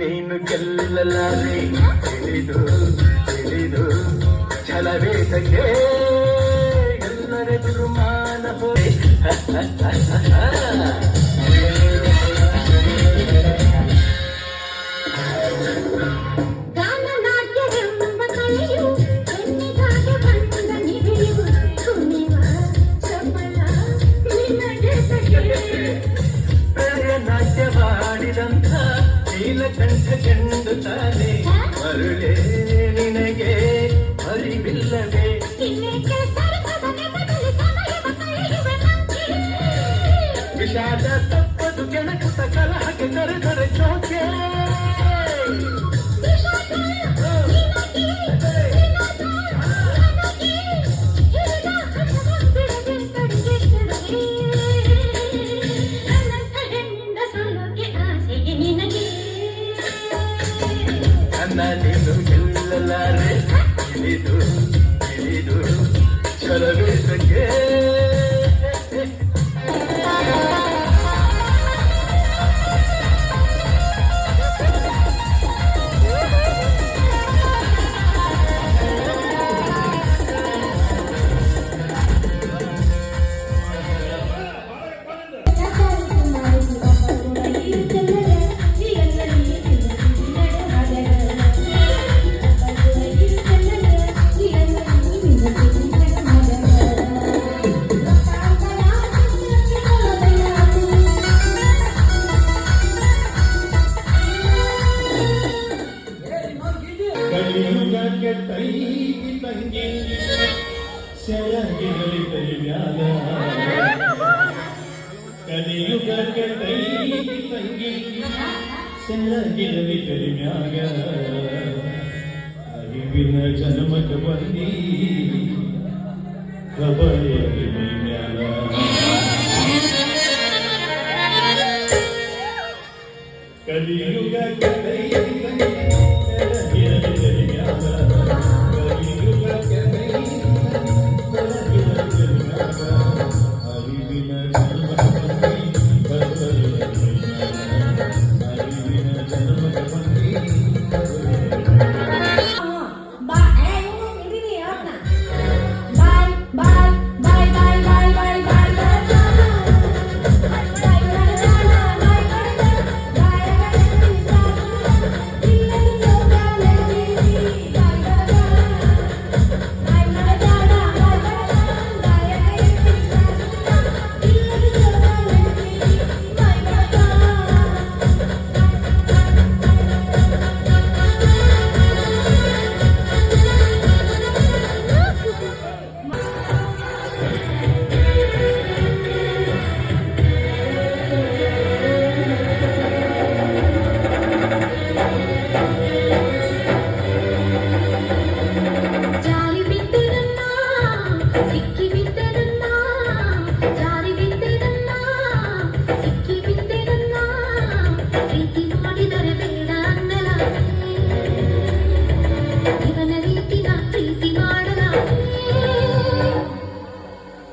ನೀನು ಗೆಲ್ಲಲಾರೆ ತಿಳಿದು ತಿಳಿದು ಛಲವೇತಕ್ಕೆ ಎಲ್ಲರೆದುರು ಮಾನ ಹೋದೆ ನಾಟ್ಯವಾಡಿದಂಥ ನೀಲಕಂಠ ಚೆಂಡು ತಾನೆ ಮರುಳೇ ನಿನಗೆ ಅರಿವಿಲ್ಲವೇ ವಿಷಾದ ತಪ್ಪದು ಕೆಣಕುತ್ತ ಕಲಹಕ್ಕೆ ಕರೆದರೆ ಚೋಕೆ ನೀನು ಗೆಲ್ಲಲಾರೆ ತಿಳಿದು ತಿಳಿದು ಛಲವೇತಕ್ಕೆ ಕಲಿಯುಗಕ್ಕೆ ಕೈಗಿ ತಂಗಿ ಸೆಳಗಿರಲಿ ಕರಿಮ್ಯಾಗ ಅರಿವಿನ ಜನ್ಮಕ್ಕೆ ಬಂದಿ ಕಬರಿಯಲಿ ಮೈಮ್ಯಾಗ ಕಲಿಯುಗಕ್ಕೆ ಕೈಗಿ ತಂಗಿ ಸೆಳಗಿರಲಿ ಕರಿಮ್ಯಾಗ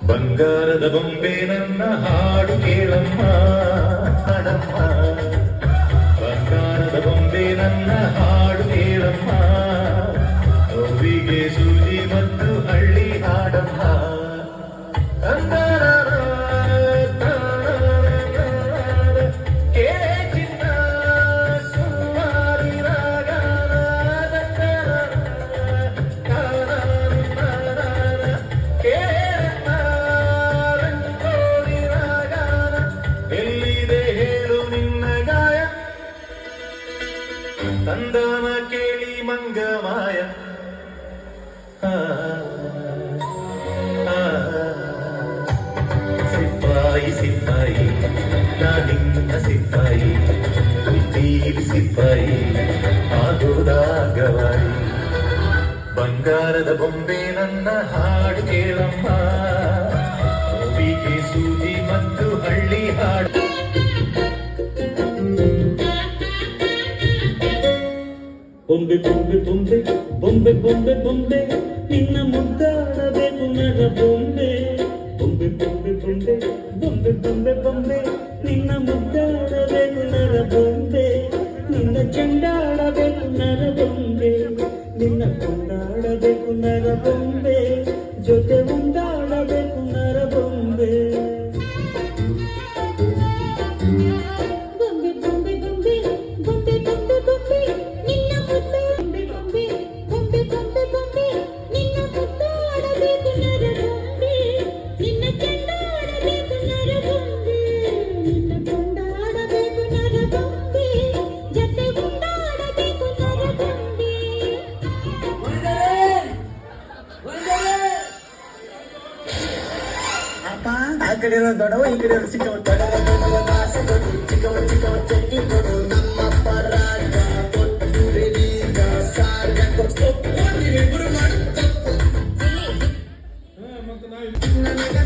ಬಂಗಾರದ ಬೊಂಬೆ ನನ್ನ ಹಾಡು ಕೇಳಮ್ಮ ಹಾಡಮ್ಮ ಬಂಗಾರದ ಬೊಂಬೆ ನನ್ನ ಹಾಡು ಕೇಳಮ್ಮ ನೋವಿಗೆ ಸೂಜಿ ಮತ್ತು ಹಳ್ಳಿ ಹಾಡಮ್ಮ ಎಲ್ಲಿ ಸಿಪಾಯಿ ಆಗೋದಾಗವಾಯಿ ಬಂಗಾರದ ಬೊಂಬೆ ನನ್ನ ಹಾಡು ಕೇಳಮ್ಮ ನೋವಿಗೆ ಸೂಜಿ ಮತ್ತು ಹಳ್ಳಿ ಹಾಡು ಬೊಂಬೆ ಬೊಂಬೆ ಬೊಂಬೆ ಬೊಂಬೆ ಬೊಂಬೆ ಬೊಂಬೆ ನಿನ್ನ ಮುದ್ದಾಡಬೇಕು ನರ ಬೊಂಬೆ ಬೊಂಬೆ ಬೊಂಬೆ ಬೊಂಬೆ ಬೊಂಬೆ ಬೊಂಬೆ ಬೊಂಬೆ ನಿನ್ನ ಮುದ್ದಾಡಬೇಕು ನರ ಬೊಂಬೆ ನಿನ್ನ ಚೆಂಡಾಡಬೇಕು ನರ ಬೊಂಬೆ ನಿನ್ನ ಕೊಂಡಾಡಬೇಕು ನರ ಬೊಂಬೆ ಜೊತೆ ಉಂಡಾಡಬೇಕು ನರ ಬೊಂಬೆ ಬೊಂಬೆ ಬೊಂಬೆ ಬೊಂಬೆ ಬೊಂಬೆ ಬೊಂಬೆ ಬೊಂಬೆ ನಿನ್ನ ಮುದ್ದು ಬೊಂಬೆ ಬೊಂಬೆ ಬೊಂಬೆ ಬೊಂಬೆ ನಿನ್ನ ಮುದ್ದಾಡಬೇಕು ನರ ಬೊಂಬೆ ನಿನ್ನ ಚೆಂಡಾಡಬೇಕು ನರ ಬೊಂಬೆ ನಿನ್ನ ಕೊಂಡಾಡಬೇಕು ನರ ಬೊಂಬೆ ಜೊತೆ ಉಂಡಾಡಬೇಕು ನರ ಬೊಂಬೆ ಅಪ್ಪ ಆ ಕಡೆ ಇರೋ ದೊಡ್ಡವ ಈ ಕಡೆ ಇರೋ ಚಿಕ್ಕವ ದೊಡ್ಡವ ಕಾಸು ಕೊಡು ಚಿಕ್ಕವ ಚಟ್ನಿ ಕೊಡು ನಮ್ಮಪ್ಪ ರಾಜ ಕೊಟ್ಟು ಬೆಳೀಗ ಸಾರ್ಗ ಕೊಟ್ಟು ಇಬ್ರು ಮಾಡು ತಪ್ಪು ನನಗ